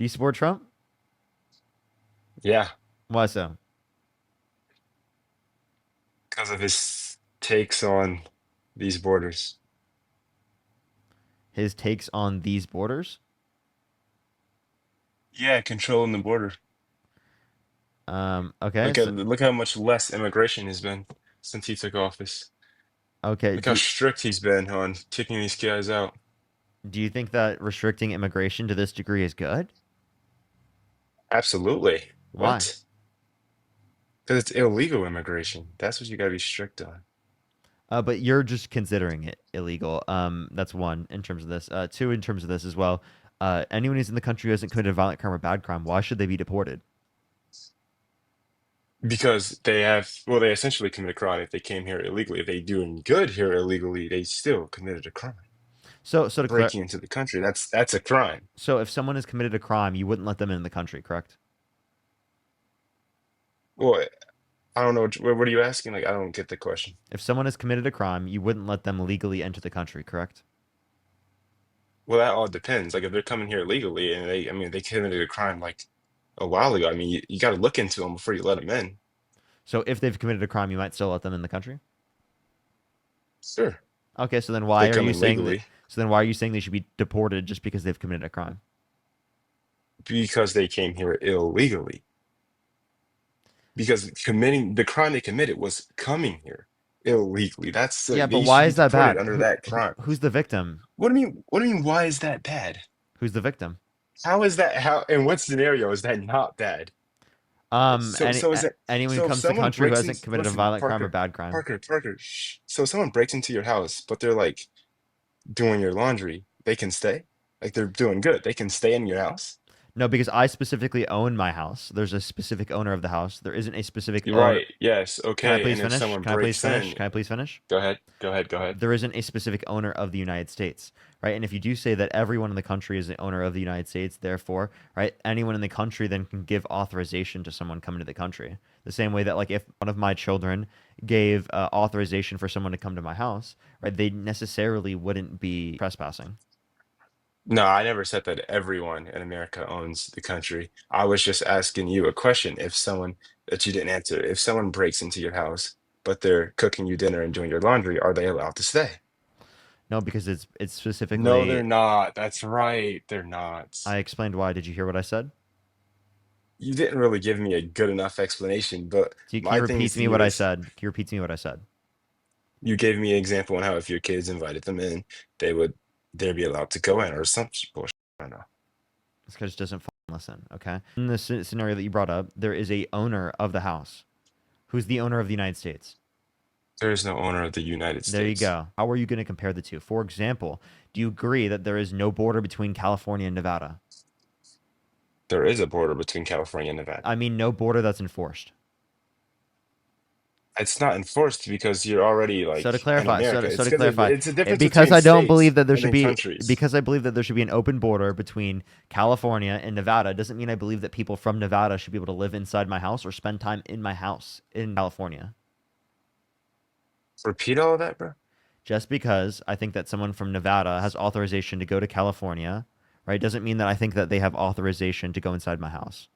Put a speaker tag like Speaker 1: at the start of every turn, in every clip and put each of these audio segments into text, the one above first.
Speaker 1: Do you support Trump?
Speaker 2: Yeah,
Speaker 1: Why so?
Speaker 2: because of his takes on these borders.
Speaker 1: His takes on these borders?
Speaker 2: Yeah, controlling the border.
Speaker 1: Okay, so
Speaker 2: Look how much less immigration has been since he took office.
Speaker 1: okay,
Speaker 2: Look how strict he's been on kicking these guys out.
Speaker 1: do you think that restricting immigration to this degree is good?
Speaker 2: Absolutely.
Speaker 1: Why?
Speaker 2: What? Because it's illegal immigration. That's what you gotta be strict on.
Speaker 1: But you're just considering it illegal. That's one in terms of this. Two in terms of this as well. Anyone who's in the country who hasn't committed a violent crime or bad crime, why should they be deported?
Speaker 2: Because they essentially commit a crime if they came here illegally. If they doing good here illegally, they still committed a crime.
Speaker 1: So to clear,
Speaker 2: Breaking into the country, that's a crime.
Speaker 1: so if someone has committed a crime, you wouldn't let them in the country, correct?
Speaker 2: Well, I don't know. What are you asking? Like, I don't get the question.
Speaker 1: If someone has committed a crime, you wouldn't let them legally enter the country, correct?
Speaker 2: Well, that all depends. Like, if they're coming here legally and I mean, they committed a crime like a while ago. I mean, you got to look into them before you let them in.
Speaker 1: So if they've committed a crime, you might still let them in the country.
Speaker 2: Sure.
Speaker 1: Okay, so then
Speaker 2: If they
Speaker 1: why are
Speaker 2: come
Speaker 1: you
Speaker 2: in
Speaker 1: saying that?
Speaker 2: legally
Speaker 1: So then why are you saying they should be deported just because they've committed a crime?
Speaker 2: because they came here illegally. Because committing the crime they committed was coming here illegally.
Speaker 1: Yeah, but
Speaker 2: They should
Speaker 1: why
Speaker 2: be
Speaker 1: is that
Speaker 2: deported
Speaker 1: bad?
Speaker 2: under that crime.
Speaker 1: Who's the victim?
Speaker 2: What do you mean, why is that bad?
Speaker 1: Who's the victim?
Speaker 2: How is that how in what scenario is that not bad? So is it
Speaker 1: Anyone who
Speaker 2: so if
Speaker 1: comes to the
Speaker 2: someone
Speaker 1: country who
Speaker 2: breaks in
Speaker 1: hasn't committed a
Speaker 2: listen,
Speaker 1: violent crime or
Speaker 2: Parker,
Speaker 1: bad crime.
Speaker 2: Parker, shh. So if someone breaks into your house, but they're like doing your laundry, they can stay? Like they're doing good. They can stay in your house?
Speaker 1: No, because I specifically own my house. There's a specific owner of the house. There isn't a specific
Speaker 2: You're
Speaker 1: owner.
Speaker 2: right. Yes.
Speaker 1: Can I
Speaker 2: Okay.
Speaker 1: please
Speaker 2: And if
Speaker 1: finish?
Speaker 2: someone
Speaker 1: Can I please
Speaker 2: breaks
Speaker 1: finish?
Speaker 2: in,
Speaker 1: Can I please finish?
Speaker 2: go ahead. Go ahead. Go ahead.
Speaker 1: There isn't a specific owner of the United States, right? And if you do say that everyone in the country is the owner of the United States, therefore, right, anyone in the country then can give authorization to someone coming to the country. The same way that, like, if one of my children gave authorization for someone to come to my house, right, they necessarily wouldn't be trespassing.
Speaker 2: No, I never said that everyone in America owns the country. I was just asking you a question. If someone that you didn't answer, if someone breaks into your house, but they're cooking you dinner and doing your laundry, are they allowed to stay?
Speaker 1: No, because it's
Speaker 2: No, they're
Speaker 1: specifically.
Speaker 2: not. That's right. They're not.
Speaker 1: I explained why. Did you hear what I said?
Speaker 2: You didn't really give me a good enough explanation, but
Speaker 1: Can you
Speaker 2: my thing
Speaker 1: repeat
Speaker 2: is
Speaker 1: to
Speaker 2: to
Speaker 1: me
Speaker 2: you
Speaker 1: what I
Speaker 2: is
Speaker 1: said? Can you repeat to me what I said?
Speaker 2: you gave me an example on how if your kids invited them in, they would they'd be allowed to go in or some bullshit. I don't know.
Speaker 1: This guy just doesn't listen. Okay. In the scenario that you brought up, there is a owner of the house. Who's the owner of the United States?
Speaker 2: There is no owner of the United
Speaker 1: There you
Speaker 2: States.
Speaker 1: go. How are you going to compare the two? For example, do you agree that there is no border between California and Nevada?
Speaker 2: There is a border between California and Nevada.
Speaker 1: I mean, no border that's enforced.
Speaker 2: It's not enforced because you're already
Speaker 1: So to
Speaker 2: like in
Speaker 1: clarify,
Speaker 2: America.
Speaker 1: so
Speaker 2: It's
Speaker 1: to
Speaker 2: because
Speaker 1: clarify,
Speaker 2: it's a difference
Speaker 1: because
Speaker 2: between
Speaker 1: I don't believe
Speaker 2: states
Speaker 1: that there
Speaker 2: and
Speaker 1: should
Speaker 2: then
Speaker 1: be,
Speaker 2: countries.
Speaker 1: because I believe that there should be an open border between California and Nevada, doesn't mean I believe that people from Nevada should be able to live inside my house or spend time in my house in California.
Speaker 2: Repeat all of that, bro.
Speaker 1: Just because I think that someone from Nevada has authorization to go to California, right, doesn't mean that I think that they have authorization to go inside my house.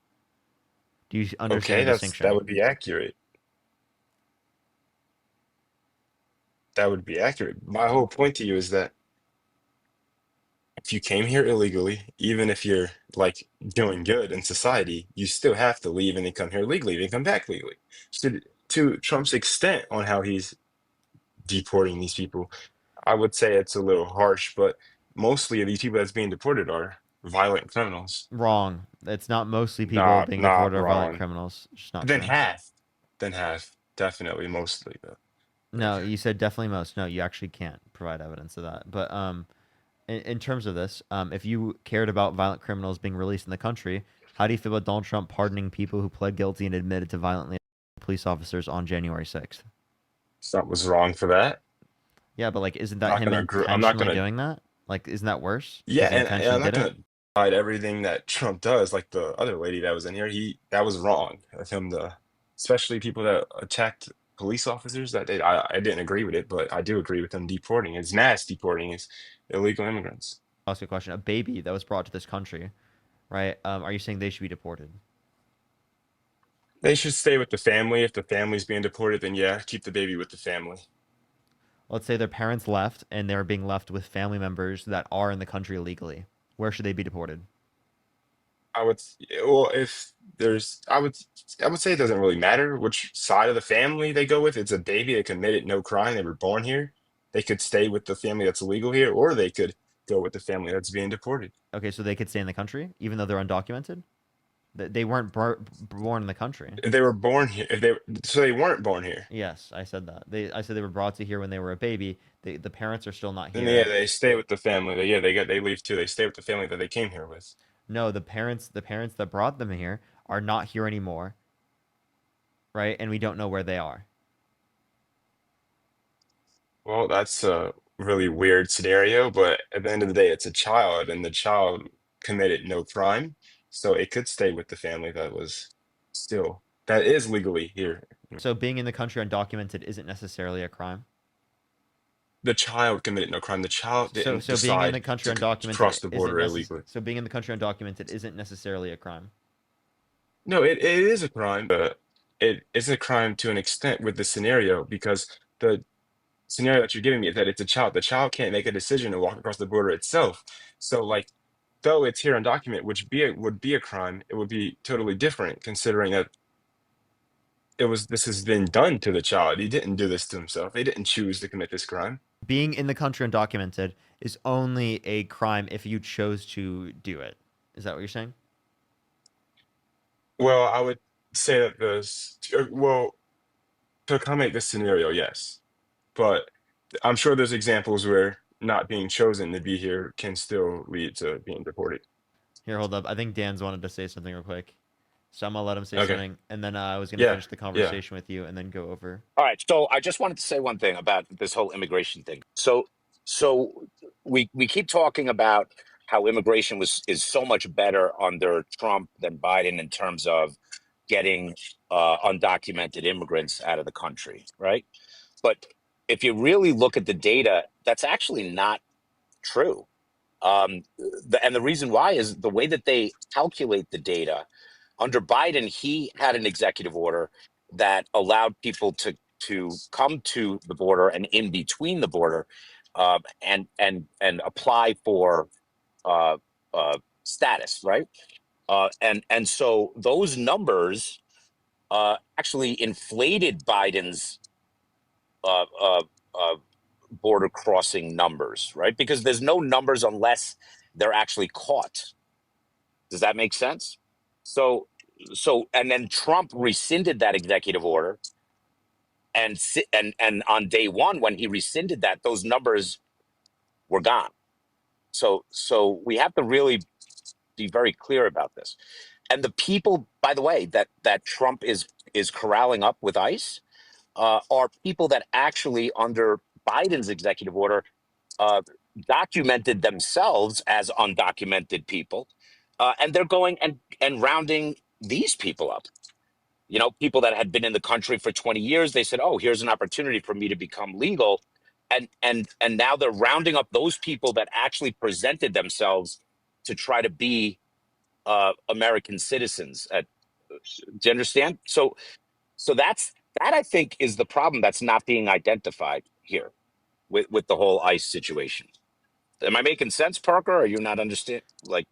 Speaker 1: Do you
Speaker 2: Okay,
Speaker 1: understand the
Speaker 2: that
Speaker 1: distinction?
Speaker 2: would be accurate. That would be accurate. My whole point to you is that if you came here illegally, even if you're like doing good in society, you still have to leave and then come here legally, then come back legally. So to Trump's extent on how he's deporting these people, I would say it's a little harsh, but mostly of these people that's being deported are violent criminals.
Speaker 1: Wrong. It's not mostly people
Speaker 2: Not
Speaker 1: being
Speaker 2: not
Speaker 1: deported are violent
Speaker 2: wrong.
Speaker 1: criminals. It's just not
Speaker 2: Then
Speaker 1: true.
Speaker 2: half. Then half. Definitely mostly though. But
Speaker 1: No,
Speaker 2: okay.
Speaker 1: you said definitely most. No, you actually can't provide evidence of that. But in terms of this, if you cared about violent criminals being released in the country, how do you feel about Donald Trump pardoning people who pled guilty and admitted to violently police officers on January 6th?
Speaker 2: Something was wrong for that.
Speaker 1: Yeah, but like, isn't
Speaker 2: I'm
Speaker 1: that
Speaker 2: not
Speaker 1: him
Speaker 2: gonna agree. I'm not
Speaker 1: intentionally
Speaker 2: gonna
Speaker 1: doing that? Like, isn't that worse
Speaker 2: yeah,
Speaker 1: because he
Speaker 2: and
Speaker 1: intentionally
Speaker 2: I'm not
Speaker 1: did it?
Speaker 2: gonna hide everything that Trump does, like the other lady that was in here. That was wrong of him to, especially people that attacked police officers. I didn't agree with it, but I do agree with him deporting. It's mass deporting is illegal immigrants.
Speaker 1: I'll ask you a question. A baby that was brought to this country, right? Are you saying they should be deported?
Speaker 2: They should stay with the family. If the family's being deported, then yeah, keep the baby with the family.
Speaker 1: Let's say their parents left and they're being left with family members that are in the country illegally. Where should they be deported?
Speaker 2: I would, well, if there's, I would say it doesn't really matter which side of the family they go with. It's a baby that committed no crime. They were born here. They could stay with the family that's illegal here, or they could go with the family that's being deported.
Speaker 1: Okay, so they could stay in the country even though they're undocumented. They weren't born in the country.
Speaker 2: If they were born here, if they, so they weren't born here.
Speaker 1: Yes, I said that. I said they were brought to here when they were a baby. The parents are still not
Speaker 2: Then yeah,
Speaker 1: here.
Speaker 2: they stay with the family. Yeah, they leave too. They stay with the family that they came here with.
Speaker 1: No, the parents that brought them here are not here anymore, right? And we don't know where they are.
Speaker 2: Well, that's a really weird scenario, but at the end of the day, it's a child, and the child committed no crime, so it could stay with the family that was still that is legally here.
Speaker 1: So being in the country undocumented isn't necessarily a crime.
Speaker 2: The child committed no crime. The child
Speaker 1: So
Speaker 2: didn't
Speaker 1: so being in the
Speaker 2: decide
Speaker 1: country
Speaker 2: to
Speaker 1: undocumented
Speaker 2: cross the
Speaker 1: isn't
Speaker 2: border
Speaker 1: necess-
Speaker 2: illegally.
Speaker 1: so being in the country undocumented isn't necessarily a crime.
Speaker 2: No, it is a crime, but it is a crime to an extent with the scenario because the scenario that you're giving me is that it's a child. The child can't make a decision to walk across the border itself. So, like, though it's here undocumented, which would be a crime, it would be totally different considering that this has been done to the child. He didn't do this to himself. He didn't choose to commit this crime.
Speaker 1: Being in the country undocumented is only a crime if you chose to do it. Is that what you're saying?
Speaker 2: Well, I would say that well, to accommodate this scenario, yes, but I'm sure there's examples where not being chosen to be here can still lead to being deported.
Speaker 1: Here, hold up. I think Dan's wanted to say something real quick. So I'm gonna let him say
Speaker 2: Okay.
Speaker 1: something, and then I was gonna
Speaker 2: Yeah.
Speaker 1: finish the
Speaker 2: Yeah.
Speaker 1: conversation with you, and then go over.
Speaker 3: All right, so I just wanted to say one thing about this whole immigration thing. So we keep talking about how immigration is so much better under Trump than Biden in terms of getting undocumented immigrants out of the country, right? But if you really look at the data, that's actually not true. And the reason why is the way that they calculate the data. Under Biden, he had an executive order that allowed people to come to the border and in between the border, and apply for uh, status, right? And so those numbers actually inflated Biden's uh, uh, uh, border crossing numbers, right? Because there's no numbers unless they're actually caught. Does that make sense? So, and then Trump rescinded that executive order, and on day one when he rescinded that, those numbers were gone. So we have to really be very clear about this. And the people, by the way, that Trump is corralling up with ICE are people that actually, under Biden's executive order, uh, documented themselves as undocumented people, and they're going and rounding these people up. You know, people that had been in the country for 20 years, they said, "Oh, here's an opportunity for me to become legal," and now they're rounding up those people that actually presented themselves to try to be American citizens. Do you understand? So that I think is the problem that's not being identified here with the whole ICE situation. Am I making sense, Parker? Or are you not understand? Like,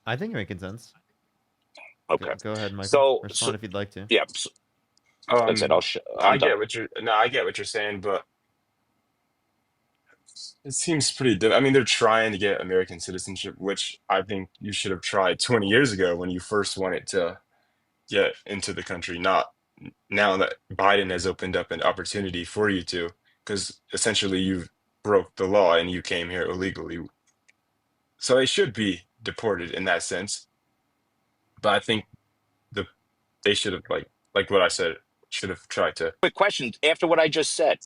Speaker 1: I think you're making sense. Go,
Speaker 3: okay.
Speaker 1: go ahead, Michael.
Speaker 3: So
Speaker 1: Respond if you'd like to.
Speaker 3: yeah. So, that's it.
Speaker 2: Um,
Speaker 3: I'm
Speaker 2: I
Speaker 3: done.
Speaker 2: get what you're no, I get what you're saying, but it seems pretty I mean, they're trying to get American citizenship, which I think you should have tried 20 years ago when you first wanted to get into the country, not now that Biden has opened up an opportunity for you to, because essentially you broke the law and you came here illegally. So they should be deported in that sense. But I think the they should have like what I said, should have tried to.
Speaker 3: Quick question after what I just said.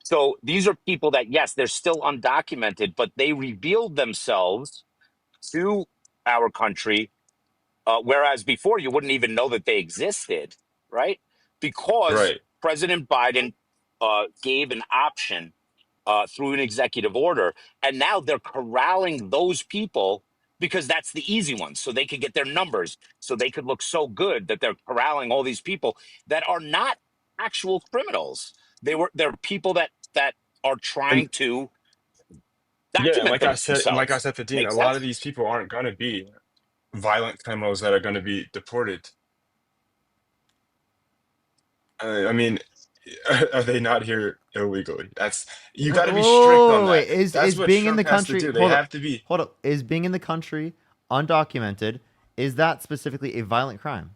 Speaker 3: So these are people that, yes, they're still undocumented, but they revealed themselves to our country, whereas before you wouldn't even know that they existed, right? Because
Speaker 2: Right.
Speaker 3: President Biden gave an option through an executive order, and now they're corralling those people because that's the easy one. So they could get their numbers, so they could look so good that they're corralling all these people that are not actual criminals. They're people that are
Speaker 2: And
Speaker 3: trying to
Speaker 2: yeah, and
Speaker 3: document
Speaker 2: like I
Speaker 3: themselves.
Speaker 2: said to Dean,
Speaker 3: Make
Speaker 2: a lot of
Speaker 3: sense?
Speaker 2: these people aren't going to be violent criminals that are going to be deported. I mean, are they not here illegally? That's you got to be strict on that.
Speaker 1: Wait,
Speaker 2: That's
Speaker 1: is
Speaker 2: what
Speaker 1: being in the
Speaker 2: Trump has to
Speaker 1: country?
Speaker 2: do. They have to be.
Speaker 1: Hold up. Is being in the country undocumented? Is that specifically a violent crime?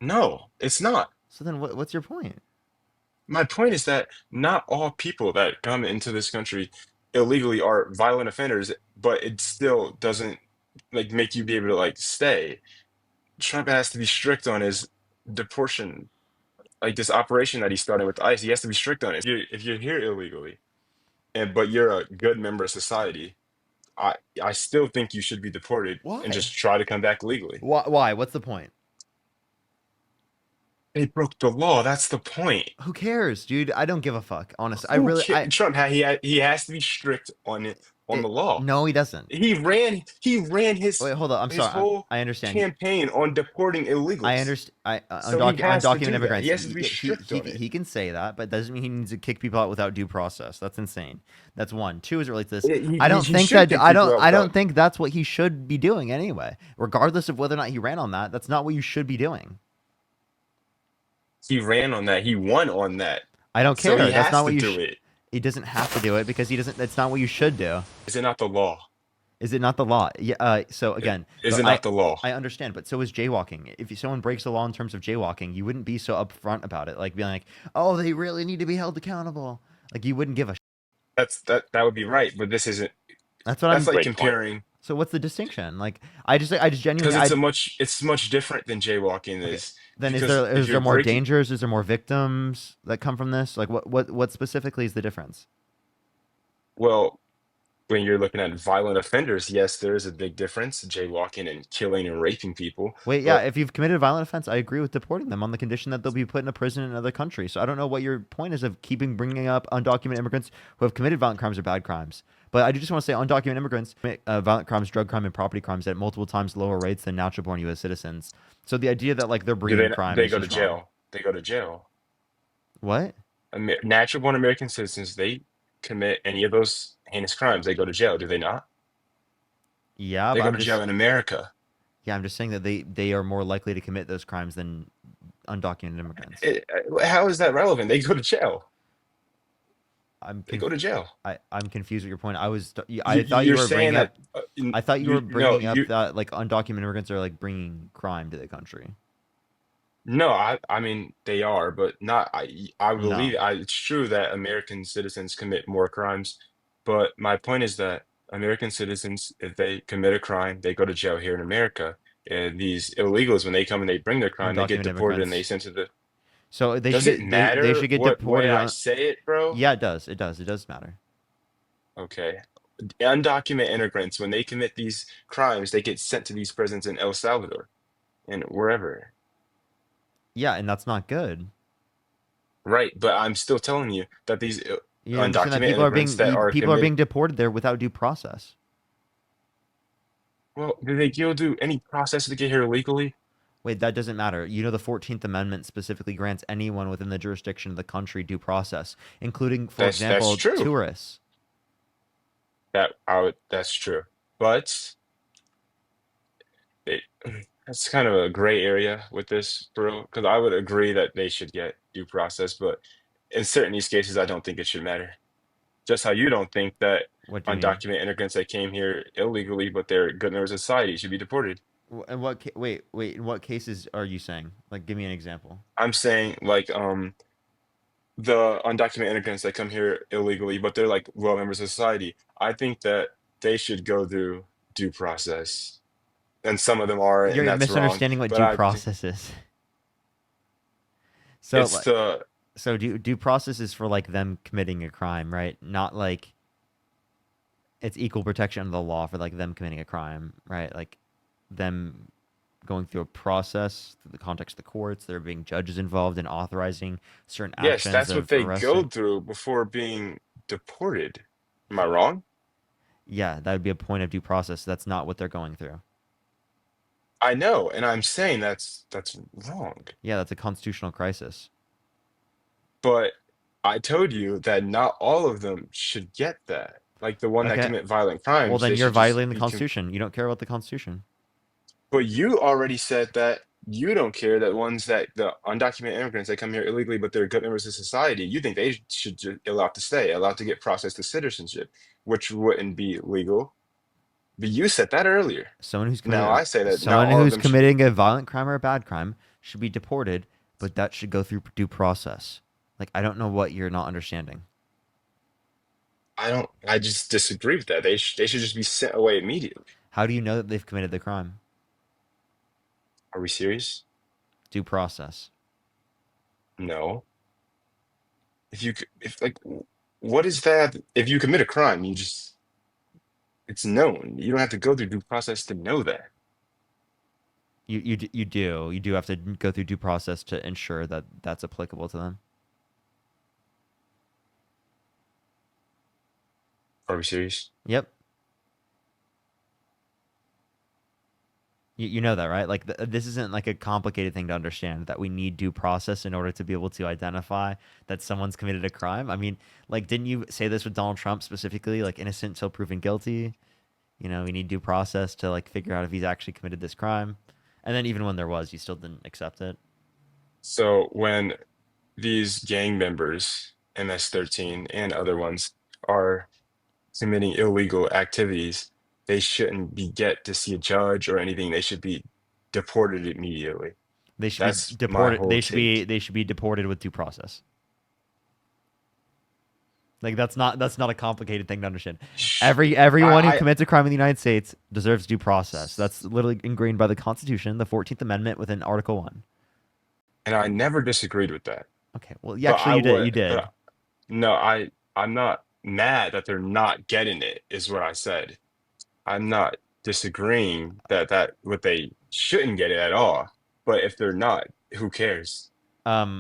Speaker 2: No, it's not.
Speaker 1: So then, what's your point?
Speaker 2: My point is that not all people that come into this country illegally are violent offenders, but it still doesn't like make you be able to like stay. Trump has to be strict on his deportation, like this operation that he's starting with ICE. He has to be strict on it. If you're here illegally, and but you're a good member of society, I still think you should be deported and
Speaker 1: Why?
Speaker 2: just try to come back legally.
Speaker 1: Why? What's the point?
Speaker 2: They broke the law. That's the point.
Speaker 1: Who cares, dude? I don't give a fuck. Honestly, I
Speaker 2: Who
Speaker 1: really,
Speaker 2: ca he has to be strict on it on the law.
Speaker 1: no, he doesn't.
Speaker 2: He ran
Speaker 1: Wait, hold up. I'm
Speaker 2: his
Speaker 1: sorry.
Speaker 2: whole
Speaker 1: I understand.
Speaker 2: campaign on deporting
Speaker 1: I
Speaker 2: illegals.
Speaker 1: understand.
Speaker 2: So he has to
Speaker 1: Undocumented
Speaker 2: do that. He
Speaker 1: immigrants.
Speaker 2: has to be strict on it.
Speaker 1: He can say that, but doesn't mean he needs to kick people out without due process. That's insane. That's one. Two, as it relates to this,
Speaker 2: He,
Speaker 1: I
Speaker 2: he,
Speaker 1: don't
Speaker 2: he
Speaker 1: think
Speaker 2: should
Speaker 1: that
Speaker 2: kick people out
Speaker 1: I
Speaker 2: without.
Speaker 1: don't think that's what he should be doing anyway. Regardless of whether or not he ran on that, that's not what you should be doing.
Speaker 2: He ran on that. He won on that.
Speaker 1: I don't
Speaker 2: So
Speaker 1: care.
Speaker 2: he
Speaker 1: That's
Speaker 2: has
Speaker 1: not
Speaker 2: to
Speaker 1: what you.
Speaker 2: do it.
Speaker 1: He doesn't have to do it because he doesn't. That's not what you should do.
Speaker 2: Is it not the law?
Speaker 1: Is it not the law? Yeah. So again,
Speaker 2: Is
Speaker 1: but
Speaker 2: it not the law?
Speaker 1: I understand, but so is jaywalking. If someone breaks the law in terms of jaywalking, you wouldn't be so upfront about it, like being like, "Oh, they really need to be held accountable." Like you wouldn't give a.
Speaker 2: That would be right, but this isn't.
Speaker 1: That's what
Speaker 2: That's
Speaker 1: I'm.
Speaker 2: like
Speaker 3: Great point.
Speaker 2: comparing
Speaker 1: So what's the distinction? Like I just
Speaker 2: because
Speaker 1: genuinely I
Speaker 2: it's much different than jaywalking
Speaker 1: okay.
Speaker 2: is
Speaker 1: Then
Speaker 2: because if
Speaker 1: is there
Speaker 2: you're
Speaker 1: more
Speaker 2: breaking,
Speaker 1: dangers? Is there more victims that come from this? Like what specifically is the difference?
Speaker 2: well, when you're looking at violent offenders, yes, there is a big difference, jaywalking and killing and raping people.
Speaker 1: Wait, yeah,
Speaker 2: But
Speaker 1: if you've committed a violent offense, I agree with deporting them on the condition that they'll be put in a prison in another country. So I don't know what your point is of keeping bringing up undocumented immigrants who have committed violent crimes or bad crimes. But I do just want to say undocumented immigrants commit violent crimes, drug crime, and property crimes at multiple times lower rates than natural-born U.S. citizens. So the idea that like they're
Speaker 2: do
Speaker 1: bringing crime
Speaker 2: they
Speaker 1: is
Speaker 2: go to
Speaker 1: just wrong.
Speaker 2: jail? They go to jail.
Speaker 1: What?
Speaker 2: Natural born American citizens, they commit any of those heinous crimes, they go to jail, do they not?
Speaker 1: Yeah,
Speaker 2: They
Speaker 1: but
Speaker 2: go to jail in America.
Speaker 1: I'm just saying that they are more likely to commit those crimes than undocumented immigrants.
Speaker 2: How is that relevant? They go to jail.
Speaker 1: I'm
Speaker 2: They go to jail.
Speaker 1: I'm confused with your point. I thought you
Speaker 2: You're
Speaker 1: were
Speaker 2: saying
Speaker 1: bringing up
Speaker 2: that
Speaker 1: I thought you were
Speaker 2: no,
Speaker 1: bringing up that like undocumented immigrants are like bringing crime to the country.
Speaker 2: no, I mean they are, but not I believe
Speaker 1: No,
Speaker 2: it's true that American citizens commit more crimes, but my point is that American citizens, if they commit a crime, they go to jail here in America. And these illegals, when they come and they bring their crime, they get
Speaker 1: undocumented
Speaker 2: deported and they
Speaker 1: immigrants.
Speaker 2: sent to the.
Speaker 1: So
Speaker 2: Does it
Speaker 1: they
Speaker 2: matter
Speaker 1: should get
Speaker 2: what way
Speaker 1: deported
Speaker 2: I
Speaker 1: on.
Speaker 2: say it, bro?
Speaker 1: Yeah, it does. It does matter.
Speaker 2: Okay. Undocumented immigrants, when they commit these crimes, they get sent to these prisons in El Salvador and wherever.
Speaker 1: Yeah, and that's not good.
Speaker 2: Right, but I'm still telling you that these
Speaker 1: You understand that
Speaker 2: undocumented immigrants that are
Speaker 1: people are
Speaker 2: committing.
Speaker 1: being deported there without due process.
Speaker 2: Well, do they go through any process to get here illegally?
Speaker 1: Wait, that doesn't matter. You know, the 14th Amendment specifically grants anyone within the jurisdiction of the country due process, including, for
Speaker 2: That's
Speaker 1: example,
Speaker 2: true.
Speaker 1: tourists.
Speaker 2: That's true. But it, that's kind of a gray area with this, bro, because I would agree that they should get due process, but in certain these cases, I don't think it should matter. Just how you don't think that
Speaker 1: What do you mean?
Speaker 2: undocumented immigrants that came here illegally, but they're good members of society, should be deported.
Speaker 1: And wait, in what cases are you saying? Like, give me an example.
Speaker 2: I'm saying like the undocumented immigrants that come here illegally, but they're like well members of society. I think that they should go through due process, and some of them are, and
Speaker 1: You're
Speaker 2: that's wrong.
Speaker 1: misunderstanding what
Speaker 2: But
Speaker 1: due
Speaker 2: I think
Speaker 1: process is. So,
Speaker 2: it's
Speaker 1: like,
Speaker 2: the
Speaker 1: due process is for like them committing a crime, right? Not like it's equal protection under the law for like them committing a crime, right? Like them going through a process through the context of the courts. There being judges involved in authorizing certain
Speaker 2: yes,
Speaker 1: actions
Speaker 2: that's what
Speaker 1: of
Speaker 2: they go
Speaker 1: arresting.
Speaker 2: through before being deported. Am I wrong?
Speaker 1: Yeah, that would be a point of due process. That's not what they're going through.
Speaker 2: I know, and I'm saying that's wrong.
Speaker 1: Yeah, that's a constitutional crisis.
Speaker 2: But I told you that not all of them should get that. Like the one that
Speaker 1: Okay.
Speaker 2: commit violent
Speaker 1: Well,
Speaker 2: crimes,
Speaker 1: then
Speaker 2: they
Speaker 1: you're
Speaker 2: should just
Speaker 1: violating the
Speaker 2: be.
Speaker 1: Constitution. You don't care about the Constitution.
Speaker 2: But you already said that you don't care that ones that the undocumented immigrants that come here illegally, but they're good members of society, you think they should just allowed to stay, allowed to get processed to citizenship, which wouldn't be legal. But you said that earlier. Now I say that not
Speaker 1: Someone
Speaker 2: all of
Speaker 1: who's
Speaker 2: them should.
Speaker 1: committing a violent crime or a bad crime should be deported, but that should go through due process. Like, I don't know what you're not understanding.
Speaker 2: I don't. I just disagree with that. They should just be sent away immediately.
Speaker 1: How do you know that they've committed the crime?
Speaker 2: Are we serious?
Speaker 1: Due process.
Speaker 2: No. If like, what is that? If you commit a crime, you just it's known. You don't have to go through due process to know that.
Speaker 1: You do have to go through due process to ensure that that's applicable to them.
Speaker 2: Are we serious?
Speaker 1: Yep. You know that, right? Like this isn't like a complicated thing to understand that we need due process in order to be able to identify that someone's committed a crime. I mean, like, didn't you say this with Donald Trump specifically? Like, innocent till proven guilty. You know, we need due process to like figure out if he's actually committed this crime. And then even when there was, you still didn't accept it.
Speaker 2: So when these gang members, MS-13 and other ones, are committing illegal activities, they shouldn't be get to see a judge or anything. They should be deported immediately.
Speaker 1: They should be
Speaker 2: That's my
Speaker 1: deported.
Speaker 2: whole take.
Speaker 1: They should be deported with due process. Like that's not a complicated thing to understand.
Speaker 2: Sh-
Speaker 1: Everyone who
Speaker 2: I
Speaker 1: commits a crime in the United States deserves due process. That's literally ingrained by the Constitution, the 14th Amendment within Article 1.
Speaker 2: and I never disagreed with that.
Speaker 1: Okay. Well,
Speaker 2: But
Speaker 1: actually you did.
Speaker 2: no, I'm not mad that they're not getting it, is what I said. I'm not disagreeing that what they shouldn't get it at all. But if they're not, who cares?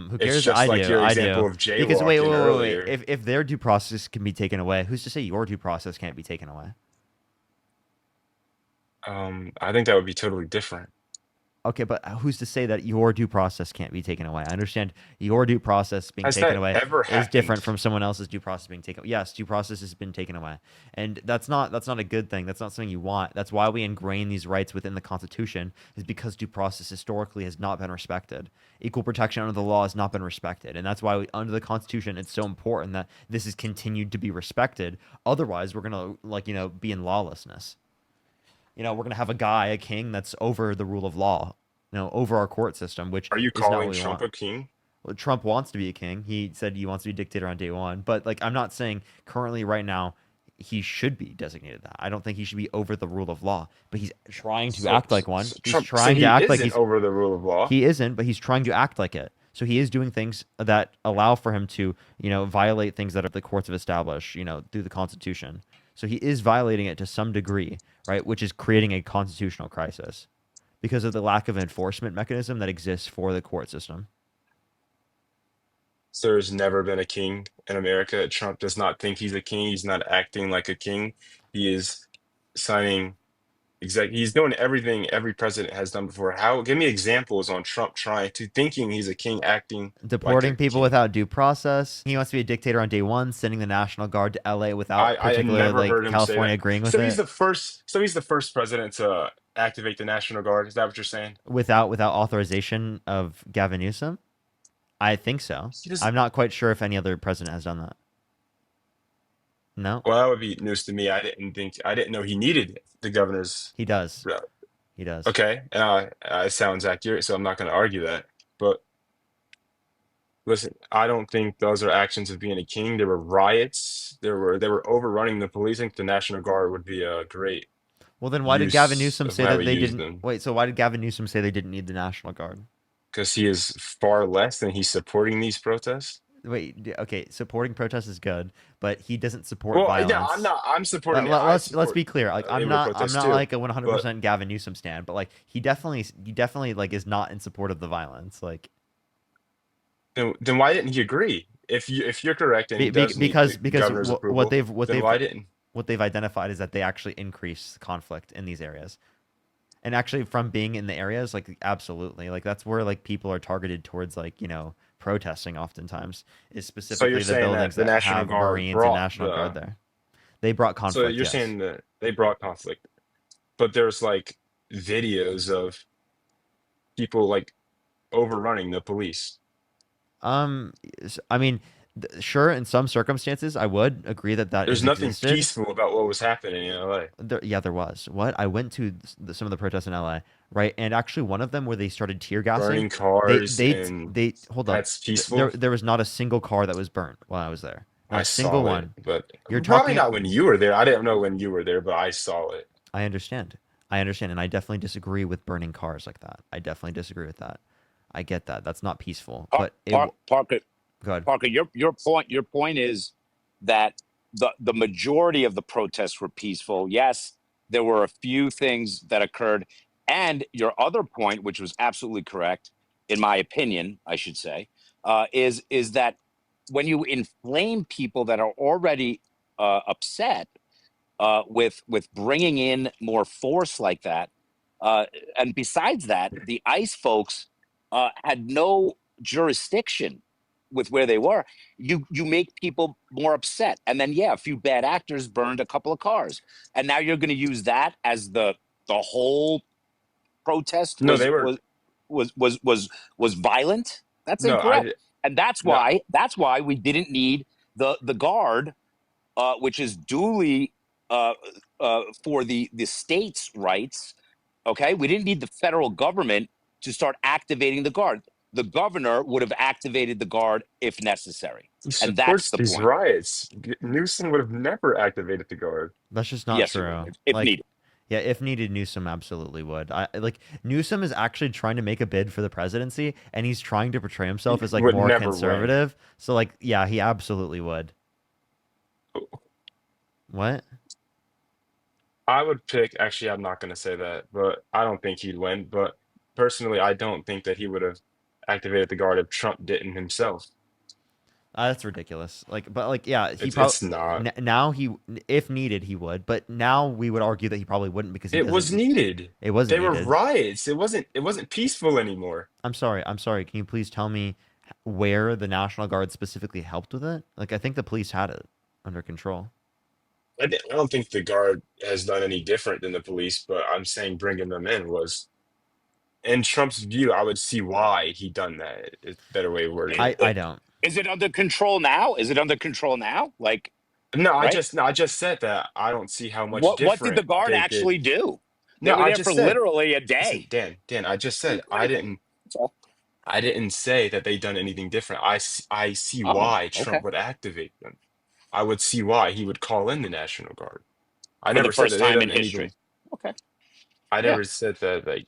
Speaker 1: Who
Speaker 2: It's
Speaker 1: cares?
Speaker 2: just
Speaker 1: I
Speaker 2: like
Speaker 1: do.
Speaker 2: your
Speaker 1: I
Speaker 2: example
Speaker 1: do.
Speaker 2: of
Speaker 1: Because
Speaker 2: jaywalking
Speaker 1: wait.
Speaker 2: earlier.
Speaker 1: If their due process can be taken away, who's to say your due process can't be taken away?
Speaker 2: I think that would be totally different.
Speaker 1: Okay, but who's to say that your due process can't be taken away? I understand your due process being
Speaker 2: Has
Speaker 1: taken
Speaker 2: that
Speaker 1: away
Speaker 2: ever
Speaker 1: is
Speaker 2: happened?
Speaker 1: different from someone else's due process being taken. Yes, due process has been taken away, and that's not a good thing. That's not something you want. That's why we ingrain these rights within the Constitution, is because due process historically has not been respected. Equal protection under the law has not been respected, and that's why under the Constitution it's so important that this is continued to be respected. Otherwise, we're gonna be in lawlessness. We're gonna have a king that's over the rule of law, over our court system, which
Speaker 2: Are you
Speaker 1: is not
Speaker 2: calling
Speaker 1: what we
Speaker 2: Trump
Speaker 1: want.
Speaker 2: a king?
Speaker 1: Well, Trump wants to be a king. He said he wants to be a dictator on day one. But like, I'm not saying currently right now he should be designated that. I don't think he should be over the rule of law. But he's trying to
Speaker 2: So,
Speaker 1: act like one. He's
Speaker 2: Trump, so
Speaker 1: trying to
Speaker 2: he
Speaker 1: act like
Speaker 2: isn't over the rule of law.
Speaker 1: he isn't, but he's trying to act like it. So he is doing things that allow for him to, violate things that the courts have established, through the Constitution. So he is violating it to some degree, right? Which is creating a constitutional crisis because of the lack of enforcement mechanism that exists for the court system.
Speaker 2: So there's never been a king in America. Trump does not think he's a king. He's not acting like a king. He is signing he's doing everything every president has done before. How give me examples on Trump trying to thinking he's a king, acting like
Speaker 1: Deporting
Speaker 2: a
Speaker 1: people
Speaker 2: king.
Speaker 1: without due process. He wants to be a dictator on day one, sending the National Guard to LA without
Speaker 2: I had
Speaker 1: particularly
Speaker 2: never
Speaker 1: like
Speaker 2: heard him say
Speaker 1: California
Speaker 2: that.
Speaker 1: agreeing with
Speaker 2: So he's
Speaker 1: it,
Speaker 2: the first. So he's the first president to activate the National Guard. Is that what you're saying?
Speaker 1: without authorization of Gavin Newsom. I think so.
Speaker 2: He does.
Speaker 1: I'm not quite sure if any other president has done that. No,
Speaker 2: Well, that would be news to me. I didn't know he needed the governor's.
Speaker 1: he does.
Speaker 2: uh,
Speaker 1: He does.
Speaker 2: Okay, it sounds accurate, so I'm not going to argue that. But listen, I don't think those are actions of being a king. There were riots. They were overrunning the police. I think the National Guard would be a great
Speaker 1: Well, then why did Gavin
Speaker 2: use
Speaker 1: Newsom
Speaker 2: of
Speaker 1: say
Speaker 2: how
Speaker 1: that
Speaker 2: we
Speaker 1: they
Speaker 2: use
Speaker 1: didn't?
Speaker 2: them
Speaker 1: Wait, so why did Gavin Newsom say they didn't need the National Guard?
Speaker 2: because he is far less than he's supporting these protests.
Speaker 1: Wait, okay, supporting protests is good, but he doesn't support
Speaker 2: Well, yeah, I'm
Speaker 1: violence.
Speaker 2: not. I'm supporting it. I
Speaker 1: Let's
Speaker 2: support
Speaker 1: be clear. Like,
Speaker 2: illegal
Speaker 1: I'm
Speaker 2: protests
Speaker 1: not
Speaker 2: too.
Speaker 1: like a
Speaker 2: But
Speaker 1: 100% Gavin Newsom stan, but like he definitely like is not in support of the violence. Like,
Speaker 2: then why didn't he agree? If you're correct and he does need the
Speaker 1: because
Speaker 2: governor's
Speaker 1: what
Speaker 2: approval,
Speaker 1: they've
Speaker 2: then why didn't?
Speaker 1: what they've identified is that they actually increase conflict in these areas. And actually, from being in the areas, like absolutely, like that's where like people are targeted towards, like protesting. Oftentimes, is
Speaker 2: So you're
Speaker 1: specifically the
Speaker 2: saying that
Speaker 1: buildings
Speaker 2: the
Speaker 1: that
Speaker 2: National
Speaker 1: have
Speaker 2: Guard
Speaker 1: Marines and
Speaker 2: brought
Speaker 1: National Guard
Speaker 2: the.
Speaker 1: there. They brought
Speaker 2: So
Speaker 1: conflict,
Speaker 2: you're
Speaker 1: yes.
Speaker 2: saying that they brought conflict, but there's like videos of people like overrunning the police.
Speaker 1: I mean, sure, in some circumstances, I would agree that that
Speaker 2: There's
Speaker 1: has
Speaker 2: nothing
Speaker 1: existed.
Speaker 2: peaceful about what was happening in LA.
Speaker 1: Yeah, there was. What? I went to some of the protests in LA, right? And actually, one of them where they started tear gassing,
Speaker 2: Burning cars and
Speaker 1: they hold up.
Speaker 2: that's peaceful.
Speaker 1: There was not a single car that was burnt while I was there. Not
Speaker 2: I
Speaker 1: a single
Speaker 2: saw it,
Speaker 1: one.
Speaker 2: but
Speaker 1: You're
Speaker 2: probably
Speaker 1: talking.
Speaker 2: not when you were there. I didn't know when you were there, but I saw it.
Speaker 1: I understand. I understand, and I definitely disagree with burning cars like that. I definitely disagree with that. I get that. That's not peaceful. But
Speaker 3: Parker,
Speaker 1: go ahead.
Speaker 3: Parker, your point is that the majority of the protests were peaceful. Yes, there were a few things that occurred, and your other point, which was absolutely correct, in my opinion, I should say, is that when you inflame people that are already upset with bringing in more force like that, uh, and besides that, the ICE folks had no jurisdiction with where they were. You make people more upset, and then yeah, a few bad actors burned a couple of cars, and now you're going to use that as the whole protest
Speaker 2: No, they were
Speaker 3: was violent. That's
Speaker 2: no, I
Speaker 3: incorrect,
Speaker 2: di-
Speaker 3: and that's
Speaker 2: no,
Speaker 3: why we didn't need the guard, which is duly for the states' rights. Okay, we didn't need the federal government to start activating the guard. The governor would have activated the guard if necessary,
Speaker 2: he
Speaker 3: and that's
Speaker 2: supports
Speaker 3: the
Speaker 2: these
Speaker 3: point.
Speaker 2: riots. Newsom would have never activated the guard.
Speaker 1: That's just not
Speaker 3: Yes, he would
Speaker 1: true.
Speaker 3: if
Speaker 1: Like,
Speaker 3: needed.
Speaker 1: yeah, if needed, Newsom absolutely would. I like Newsom is actually trying to make a bid for the presidency, and he's trying to portray himself
Speaker 2: He
Speaker 1: as like
Speaker 2: would
Speaker 1: more
Speaker 2: never win.
Speaker 1: conservative. So like, yeah, he absolutely would. What?
Speaker 2: I would pick, actually, I'm not going to say that, but I don't think he'd win. But personally, I don't think that he would have activated the guard if Trump didn't himself.
Speaker 1: That's ridiculous. Like, but like, yeah, he probably
Speaker 2: It's not.
Speaker 1: now he, if needed, he would. But now we would argue that he probably wouldn't because he
Speaker 2: It was
Speaker 1: doesn't.
Speaker 2: needed.
Speaker 1: It wasn't
Speaker 2: They were
Speaker 1: needed.
Speaker 2: riots. It wasn't peaceful anymore.
Speaker 1: I'm sorry. I'm sorry. Can you please tell me where the National Guard specifically helped with it? Like, I think the police had it under control.
Speaker 2: I don't think the guard has done any different than the police, but I'm saying bringing them in was, in Trump's view, I would see why he done that. It's a better way of wording it.
Speaker 1: I don't.
Speaker 3: Is it under control now? Is it under control now? Like,
Speaker 2: No,
Speaker 3: right?
Speaker 2: I just said that I don't see how much
Speaker 3: What did the
Speaker 2: different
Speaker 3: guard
Speaker 2: they did.
Speaker 3: actually do? They
Speaker 2: No,
Speaker 3: were
Speaker 2: I
Speaker 3: there for
Speaker 2: just said,
Speaker 3: literally a
Speaker 2: listen,
Speaker 3: day.
Speaker 2: Dan, I just
Speaker 3: Didn't
Speaker 2: said
Speaker 3: do anything. That's all.
Speaker 2: I didn't say that they done anything different. I see
Speaker 3: Oh,
Speaker 2: why
Speaker 3: okay.
Speaker 2: Trump would activate them. I would see why he would call in the National Guard. I
Speaker 3: For the
Speaker 2: never said that
Speaker 3: first
Speaker 2: they
Speaker 3: time in
Speaker 2: done
Speaker 3: history.
Speaker 2: anything.
Speaker 3: Okay.
Speaker 2: I
Speaker 3: Yeah.
Speaker 2: never said that like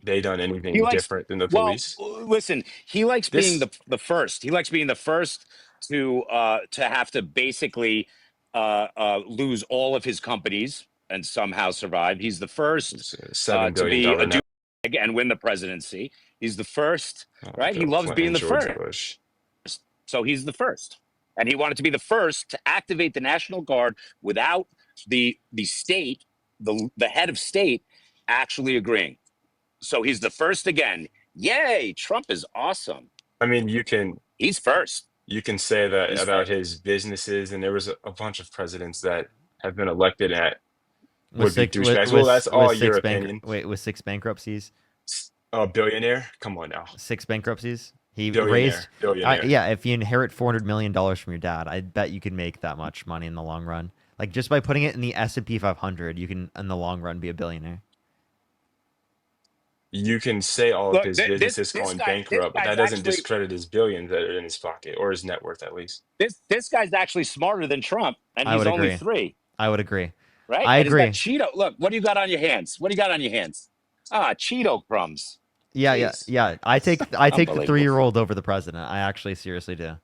Speaker 2: they done
Speaker 3: He
Speaker 2: anything
Speaker 3: likes,
Speaker 2: different than the
Speaker 3: well,
Speaker 2: police.
Speaker 3: listen, he likes being
Speaker 2: This
Speaker 3: the first. He likes being the first to have to basically lose all of his companies and somehow survive. He's the first
Speaker 2: is a $7
Speaker 3: to
Speaker 2: billion
Speaker 3: be a
Speaker 2: dollar net.
Speaker 3: and win the presidency. He's the first, right? He
Speaker 2: Bill
Speaker 3: loves being
Speaker 2: Clinton,
Speaker 3: the
Speaker 2: George
Speaker 3: first.
Speaker 2: Bush.
Speaker 3: So he's the first. And he wanted to be the first to activate the National Guard without the state, the head of state actually agreeing. So he's the first again. Yay! Trump is awesome.
Speaker 2: I mean,
Speaker 3: He's first.
Speaker 2: you can say that
Speaker 3: He's
Speaker 2: about
Speaker 3: first.
Speaker 2: his businesses, and there was a bunch of presidents that have been elected at
Speaker 1: With
Speaker 2: would be
Speaker 1: six
Speaker 2: douchebags. Well, that's all your opinion.
Speaker 1: with six bankruptcies,
Speaker 2: A billionaire? Come on now.
Speaker 1: 6 bankruptcies. He raised.
Speaker 2: Billionaire.
Speaker 1: Yeah, if you inherit $400 million from your dad, I bet you could make that much money in the long run. Like just by putting it in the S&P 500, you can in the long run be a billionaire.
Speaker 2: You can say all of
Speaker 3: Look,
Speaker 2: his businesses
Speaker 3: this
Speaker 2: going
Speaker 3: guy, this
Speaker 2: bankrupt, but
Speaker 3: guy's
Speaker 2: that doesn't
Speaker 3: actually
Speaker 2: discredit his billions that are in his pocket or his net worth, at least.
Speaker 3: this guy's actually smarter than Trump, and
Speaker 1: I
Speaker 3: he's
Speaker 1: would
Speaker 3: only
Speaker 1: agree.
Speaker 3: 3,
Speaker 1: I would agree.
Speaker 3: right?
Speaker 1: I
Speaker 3: And he's got
Speaker 1: agree.
Speaker 3: Cheeto. Look, what do you got on your hands? What do you got on your hands? Ah, Cheeto crumbs.
Speaker 1: Yeah,
Speaker 3: Jeez.
Speaker 1: I take the
Speaker 3: Unbelievable.
Speaker 1: 3-year-old over the president. I actually seriously do.